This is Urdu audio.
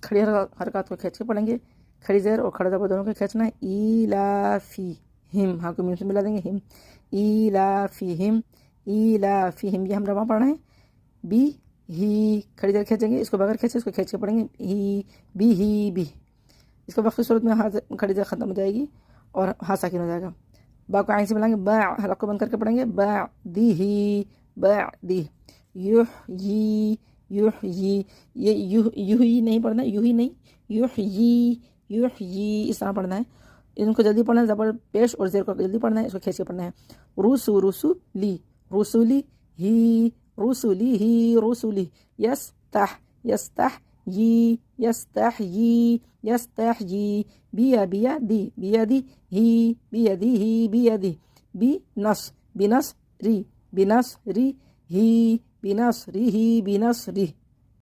کھڑی حرکات کو کھینچ کے پڑھیں گے، کھڑی زیر اور کھڑا زبر دونوں کو کھینچنا ہے. ایلافیہم، ہاں کو میم سے ملا دیں گے، ہم. ایلافیہم، ایلافیہم، یہ ہم رواں پڑھنا ہے. بی ہی، کھڑی زیر کھینچیں گے، اس کو بغیر کھینچے اس کو کھینچ کے پڑھیں گے. ہی بی ہی بی. اس کو وقت صورت میں کھڑی زیر ختم ہو جائے گی اور ہاں ساکن ہو جائے گا. با کو عین سے ملائیں گے، با، حلق کو بند کر کے پڑھیں گے. با دی ہی، با دی. یحیی، یحیی، یہ یو ہی نہیں پڑھنا، یو ہی نہیں، یحیی، یحیی اس طرح پڑھنا ہے. ان کو جلدی پڑھنا ہے، زبر پیش اور زیر کو جلدی پڑھنا ہے، اس کو کھینچ کے پڑھنا ہے. رسولی، رسولی ہی، رسولی ہی، رسولی. یستحیی، یستحیی، یستحیی. بیدی، بیدی ہی، بیدی ہی، بیدی. بنصری، بنصری ہی، بنصری ہی، بنصری.